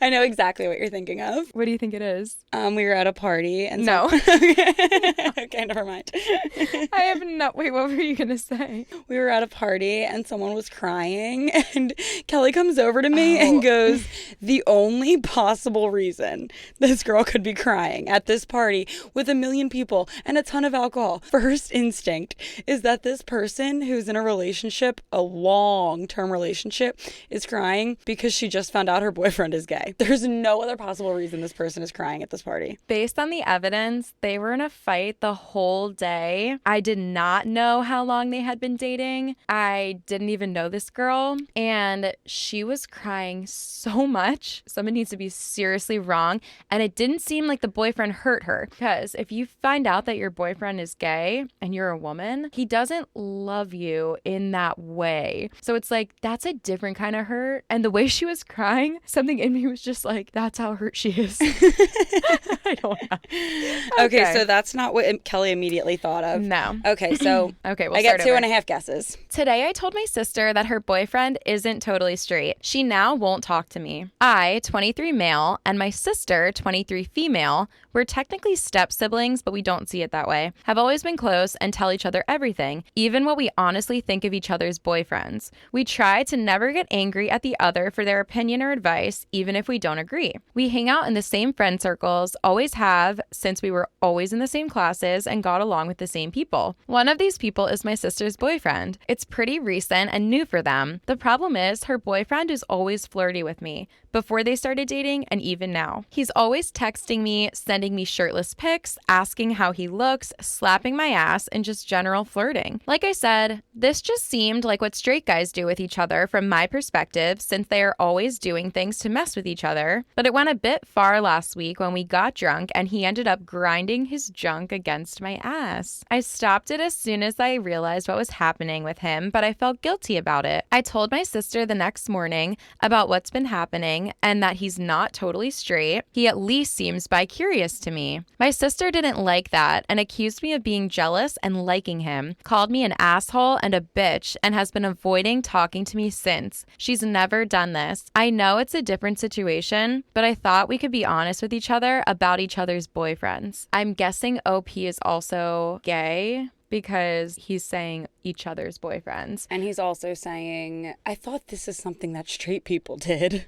I know exactly what you're thinking of. What do you think it is? We were at a party and No. Okay, never mind. I have no... Wait, what were you going to say? We were at a party and someone was crying and Kelee comes over to me and goes, the only possible reason this girl could be crying at this party with 1 million people and a ton of alcohol, first instinct is that this person who's in a relationship, a long-term relationship, is crying because she just found out her boyfriend is gay. There's no other possible reason this person is crying at this party. Based on the evidence, they were in a fight the whole day. I did not know how long they had been dating. I didn't even know this girl. And she was crying so much. Something needs to be seriously wrong. And it didn't seem like the boyfriend hurt her. Because if you find out that your boyfriend is gay and you're a woman, he doesn't love you in that way. So it's like, that's a different kind of hurt. And the way she was crying, something in me was just like, that's how hurt she is. I don't know. Okay, so that's not what Kelee immediately thought of. No. Okay, so okay, we'll I start get 2.5 over. guesses. Today I told my sister that her boyfriend isn't totally straight. She now won't talk to me. I, 23 male, and my sister, 23 female, we're technically step siblings, but we don't see it that way, have always been close and tell each other everything, even what we honestly think of each other's boyfriends. We try to never get angry at the other for their opinion or advice, even if we don't agree. We hang out in the same friend circles, always have, since we were always in the same classes and got along with the same people. One of these people is my sister's boyfriend. It's pretty recent and new for them. The problem is her boyfriend is always flirty with me, before they started dating and even now. He's always texting me, sending me shirtless pics, asking how he looks, slapping my ass, and just general flirting. Like I said, this just seemed like what straight guys do with each other from my perspective, since they are always doing things to mess with each other. But it went a bit far last week when we got drunk and he ended up grinding his junk against my ass. I stopped it as soon as I realized what was happening with him, but I felt guilty about it. I told my sister the next morning about what's been happening happening and that he's not totally straight. He at least seems bi-curious to me. My sister didn't like that and accused me of being jealous and liking him, called me an asshole and a bitch, and has been avoiding talking to me since. She's never done this. I know it's a different situation, but I thought we could be honest with each other about each other's boyfriends. I'm guessing OP is also gay because he's saying each other's boyfriends. And he's also saying, I thought this is something that straight people did.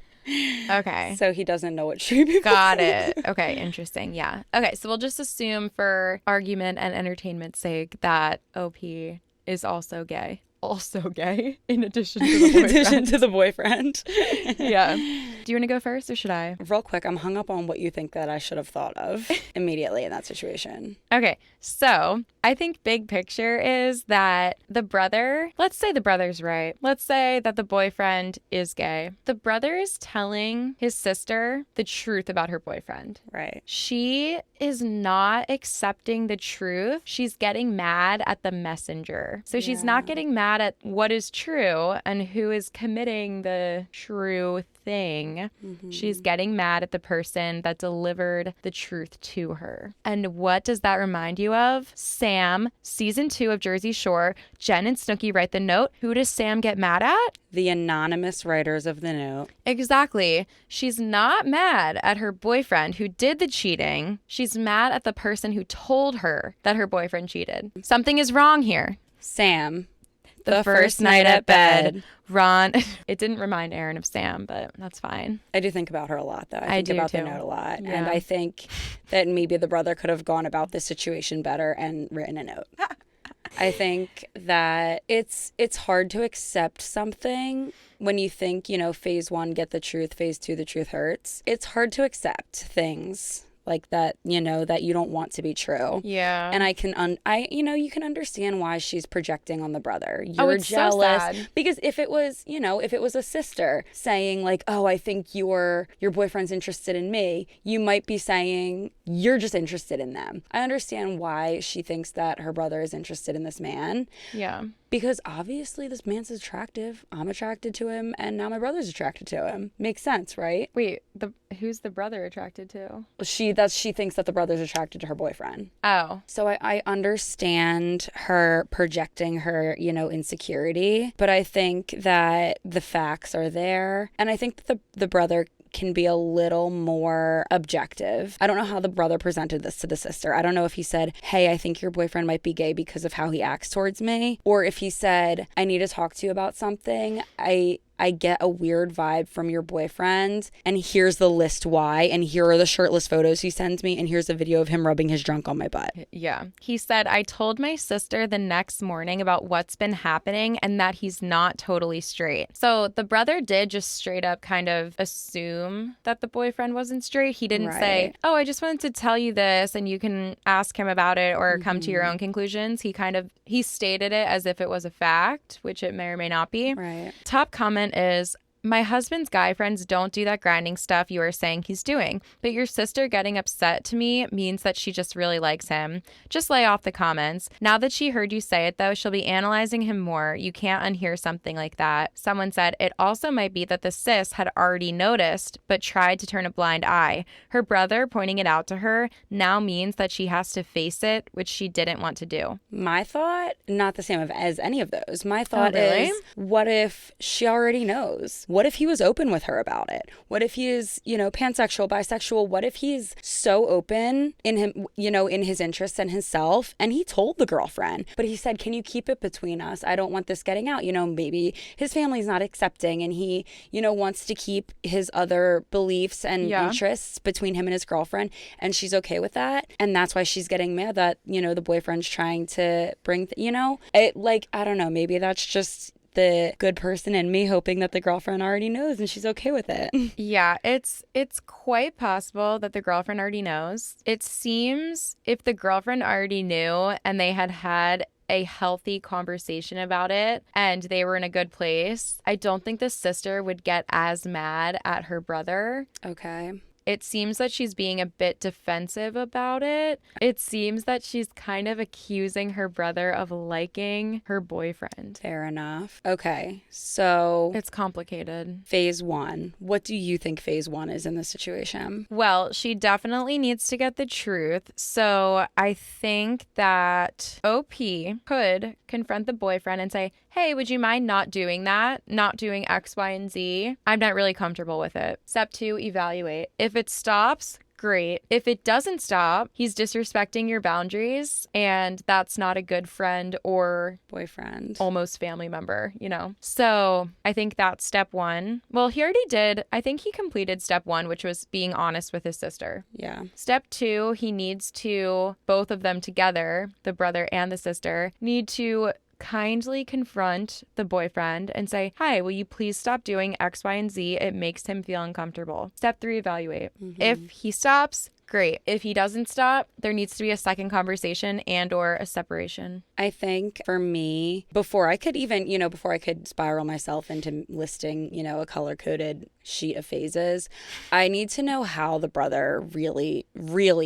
Okay. So he doesn't know what straight people Got it. Okay, interesting. Yeah. Okay, so we'll just assume for argument and entertainment's sake that OP is also gay. Also gay, in addition to the boyfriend. In addition to the boyfriend. Yeah. Do you want to go first or should I? Real quick, I'm hung up on what you think that I should have thought of immediately in that situation. Okay, so I think big picture is that the brother, let's say the brother's right. Let's say that the boyfriend is gay. The brother is telling his sister the truth about her boyfriend. Right. She is not accepting the truth. She's getting mad at the messenger. So she's not getting mad at what is true and who is committing the true thing. Mm-hmm. She's getting mad at the person that delivered the truth to her. And what does that remind you of? Sam, season 2 of Jersey Shore. Jen and Snooki write the note. Who does Sam get mad at? The anonymous writers of the note. Exactly. She's not mad at her boyfriend who did the cheating. She's mad at the person who told her that her boyfriend cheated. Something is wrong here. Sam. The first night at bed. Ron. It didn't remind Erin of Sam, but that's fine. I do think about her a lot, though. I think about too. the note a lot. Yeah. And I think that maybe the brother could have gone about this situation better and written a note. I think that it's hard to accept something when you think, phase 1, get the truth, phase 2, the truth hurts. It's hard to accept things like that, that you don't want to be true. Yeah. And you can understand why she's projecting on the brother. You're it's jealous. So sad. Because if it was a sister saying like, oh, I think your boyfriend's interested in me, you might be saying you're just interested in them. I understand why she thinks that her brother is interested in this man. Yeah. Because obviously this man's attractive. I'm attracted to him, and now my brother's attracted to him. Makes sense, right? Wait, who's the brother attracted to? She thinks that the brother's attracted to her boyfriend. Oh. So I understand her projecting her, insecurity, but I think that the facts are there, and I think that the brother can be a little more objective. I don't know how the brother presented this to the sister. I don't know if he said, hey, I think your boyfriend might be gay because of how he acts towards me, or if he said, I need to talk to you about something. I get a weird vibe from your boyfriend, and here's the list why, and here are the shirtless photos he sends me, and here's a video of him rubbing his junk on my butt. Yeah. He said, I told my sister the next morning about what's been happening and that he's not totally straight. So the brother did just straight up kind of assume that the boyfriend wasn't straight. He didn't say, oh, I just wanted to tell you this and you can ask him about it or come to your own conclusions. He stated it as if it was a fact, which it may or may not be. Right. Top comment is, my husband's guy friends don't do that grinding stuff you are saying he's doing, but your sister getting upset to me means that she just really likes him. Just lay off the comments. Now that she heard you say it, though, she'll be analyzing him more. You can't unhear something like that. Someone said it also might be that the sis had already noticed, but tried to turn a blind eye. Her brother pointing it out to her now means that she has to face it, which she didn't want to do. My thought, not the same as any of those. My thought really? is, what if she already knows? What if he was open with her about it? What if he is, pansexual, bisexual? What if he's so open in him, in his interests and himself? And he told the girlfriend, but he said, can you keep it between us? I don't want this getting out. Maybe his family's not accepting and he, wants to keep his other beliefs and interests between him and his girlfriend. And she's okay with that. And that's why she's getting mad that, the boyfriend's trying to bring, I don't know, maybe that's just the good person in me hoping that the girlfriend already knows and she's okay with it. Yeah, it's quite possible that the girlfriend already knows. It seems if the girlfriend already knew and they had a healthy conversation about it and they were in a good place, I don't think the sister would get as mad at her brother. Okay. it seems that she's being a bit defensive about it. It seems that she's kind of accusing her brother of liking her boyfriend. Fair enough. Okay, so It's complicated. phase one. What do you think phase one is in this situation? Well, she definitely needs to get the truth. So I think that OP could confront the boyfriend and say, hey, would you mind not doing that? Not doing X, Y, and Z? I'm not really comfortable with it. Step 2, evaluate. If it stops, great. If it doesn't stop, he's disrespecting your boundaries, and that's not a good friend or Boyfriend. almost family member, you know? So I think that's step 1. Well, he already did. I think he completed step 1, which was being honest with his sister. Yeah. Step 2, he needs to, both of them together, the brother and the sister, need to kindly confront the boyfriend and say, hi, will you please stop doing X, Y, and Z? It makes him feel uncomfortable. Step 3, evaluate. If he stops, great. If he doesn't stop, there needs to be a second conversation and or a separation. I think for me, before I could even, before I could spiral myself into listing, a color-coded sheet of phases, I need to know how the brother really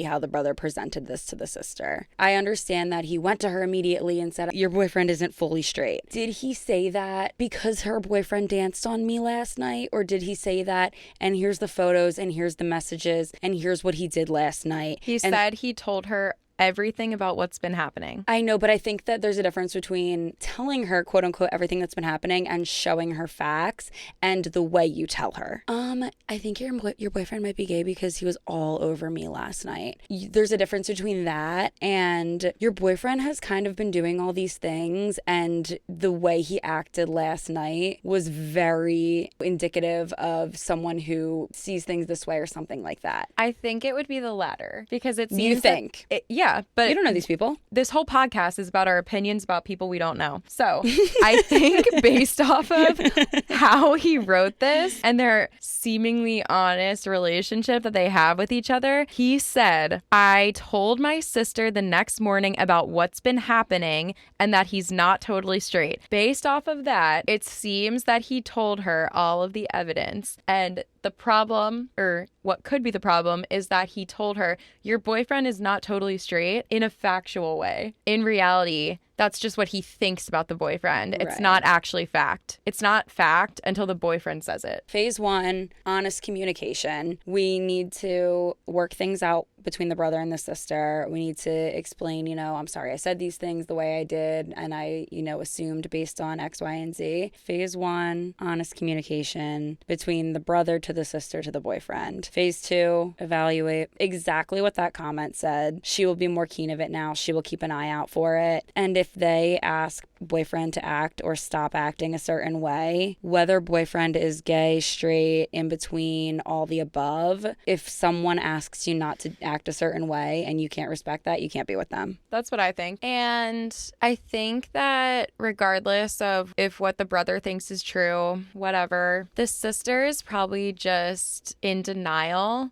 how the brother presented this to the sister. I understand that he went to her immediately and said, your boyfriend isn't fully straight. Did he say that because her boyfriend danced on me last night? Or did he say that, and here's the photos, and here's the messages, and here's what he did last night? He said he told her everything about what's been happening. I know, but I think that there's a difference between telling her, quote unquote, everything that's been happening and showing her facts and the way you tell her. I think your boyfriend might be gay because he was all over me last night. There's a difference between that and your boyfriend has kind of been doing all these things, and the way he acted last night was very indicative of someone who sees things this way or something like that. I think it would be the latter because it seems You think? Yeah, but You don't know these people. This whole podcast is about our opinions about people we don't know. So I think based off of how he wrote this and their seemingly honest relationship that they have with each other, he said, I told my sister the next morning about what's been happening and that he's not totally straight. Based off of that, it seems that he told her all of the evidence, and the problem, or what could be the problem, is that he told her, your boyfriend is not totally straight in a factual way. In reality, that's just what he thinks about the boyfriend. It's not actually fact. It's not fact until the boyfriend says it. Phase 1, honest communication. We need to work things out between the brother and the sister. We need to explain, I'm sorry I said these things the way I did and I, assumed based on X, Y, and Z. Phase 1, honest communication between the brother to the sister to the boyfriend. Phase 2, evaluate exactly what that comment said. She will be more keen of it now. She will keep an eye out for it. And if they ask boyfriend to act or stop acting a certain way, whether boyfriend is gay, straight, in between, all the above, if someone asks you not to act a certain way and you can't respect that, you can't be with them. That's what I think. And I think that regardless of if what the brother thinks is true, whatever, the sister is probably just in denial.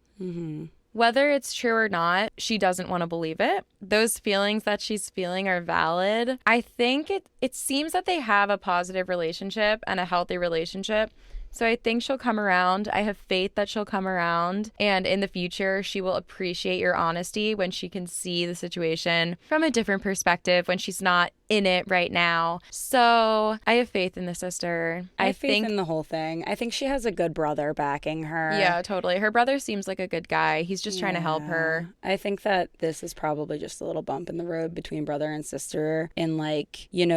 Whether it's true or not, she doesn't want to believe it. Those feelings that she's feeling are valid. I think it seems that they have a positive relationship and a healthy relationship. So I think she'll come around. I have faith that she'll come around. And in the future, she will appreciate your honesty when she can see the situation from a different perspective, when she's not in it right now. So I have faith in the sister. I have faith in the whole thing. I think she has a good brother backing her. Yeah, totally. Her brother seems like a good guy. He's just trying to help her. I think that this is probably just a little bump in the road between brother and sister in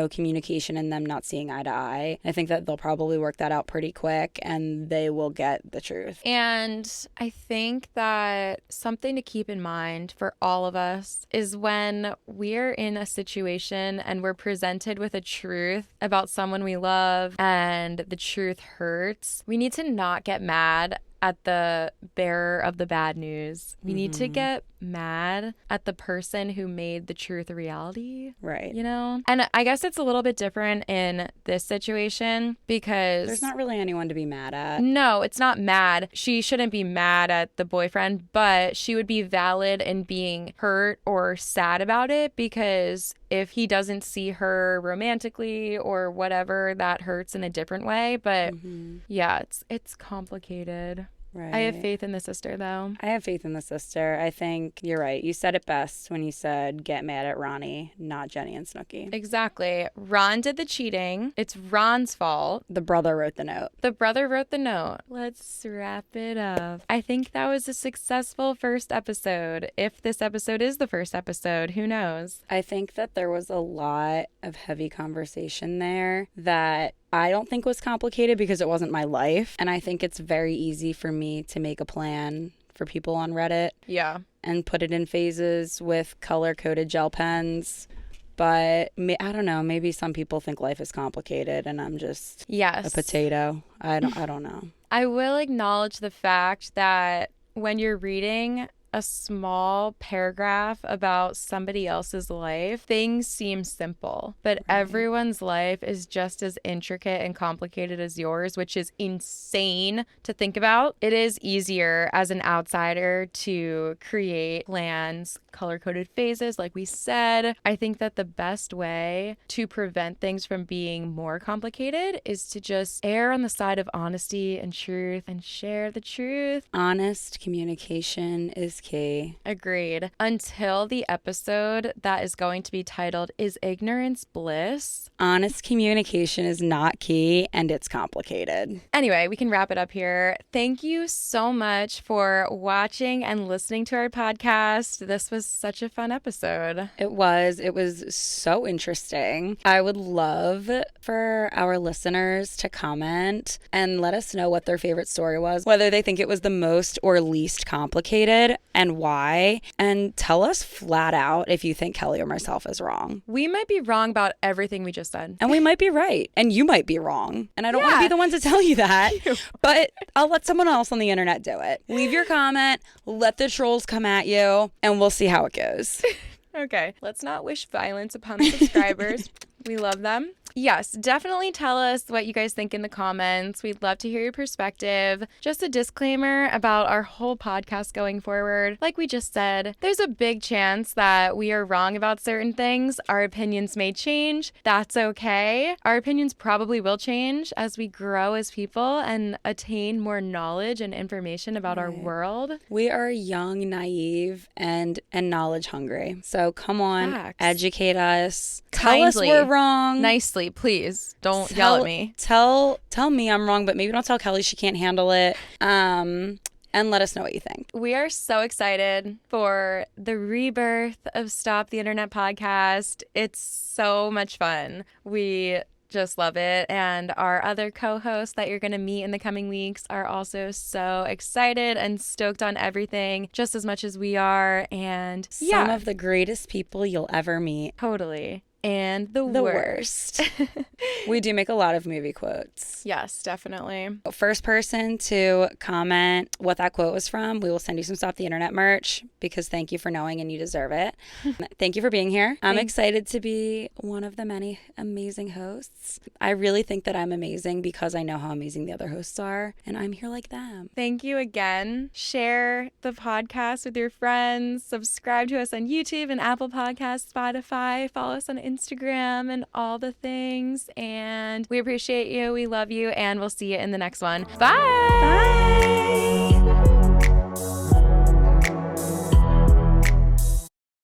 communication and them not seeing eye to eye. I think that they'll probably work that out pretty quick and they will get the truth. And I think that something to keep in mind for all of us is when we're in a situation and we're presented with a truth about someone we love and the truth hurts, we need to not get mad at the bearer of the bad news. We need to get mad at the person who made the truth a reality. Right. And I guess it's a little bit different in this situation because there's not really anyone to be mad at. No, it's not mad. She shouldn't be mad at the boyfriend, but she would be valid in being hurt or sad about it, because if he doesn't see her romantically or whatever, that hurts in a different way. But yeah, it's complicated. Right. I have faith in the sister, though. I have faith in the sister. I think you're right. You said it best when you said get mad at Ronnie, not Jenny and Snooki. Exactly. Ron did the cheating. It's Ron's fault. The brother wrote the note. The brother wrote the note. Let's wrap it up. I think that was a successful first episode. If this episode is the first episode, who knows? I think that there was a lot of heavy conversation there that I don't think was complicated because it wasn't my life. And I think it's very easy for me to make a plan for people on Reddit. Yeah. And put it in phases with color-coded gel pens. But I don't know, maybe some people think life is complicated and I'm just a potato. I don't know. I will acknowledge the fact that when you're reading a small paragraph about somebody else's life, things seem simple, but everyone's life is just as intricate and complicated as yours, which is insane to think about. It is easier as an outsider to create plans, color-coded phases, like we said. I think that the best way to prevent things from being more complicated is to just err on the side of honesty and truth and share the truth. Honest communication is key. Agreed. Until the episode that is going to be titled, Is Ignorance Bliss? Honest communication is not key and it's complicated. Anyway, we can wrap it up here. Thank you so much for watching and listening to our podcast. This was such a fun episode. It was so interesting. I would love for our listeners to comment and let us know what their favorite story was, whether they think it was the most or least complicated and why, and tell us flat out if you think Kelee or myself is wrong. We might be wrong about everything we just said. And we might be right. And you might be wrong. And I don't want to be the one to tell you that. But I'll let someone else on the internet do it. Leave your comment, let the trolls come at you, and we'll see how it goes. Okay, let's not wish violence upon the subscribers. We love them. Yes, definitely tell us what you guys think in the comments. We'd love to hear your perspective. Just a disclaimer about our whole podcast going forward. Like we just said, there's a big chance that we are wrong about certain things. Our opinions may change. That's okay. Our opinions probably will change as we grow as people and attain more knowledge and information about our world. We are young, naive, and knowledge hungry. So come on, Facts. Educate us. Kindly. Tell us we're wrong. Nicely, please. Don't yell at me. Tell me I'm wrong, but maybe don't tell Kelee she can't handle it. And let us know what you think. We are so excited for the rebirth of Stop the Internet podcast. It's so much fun. We just love it. And our other co-hosts that you're going to meet in the coming weeks are also so excited and stoked on everything just as much as we are. And some of the greatest people you'll ever meet. Totally. And the worst. We do make a lot of movie quotes. Yes, definitely. First person to comment what that quote was from, we will send you some Stop the Internet merch because thank you for knowing and you deserve it. Thank you for being here. I'm excited to be one of the many amazing hosts. I really think that I'm amazing because I know how amazing the other hosts are and I'm here like them. Thank you again. Share the podcast with your friends. Subscribe to us on YouTube and Apple Podcasts, Spotify. Follow us on Instagram and all the things. And we appreciate you. We love you. And we'll see you in the next one. Bye. Bye.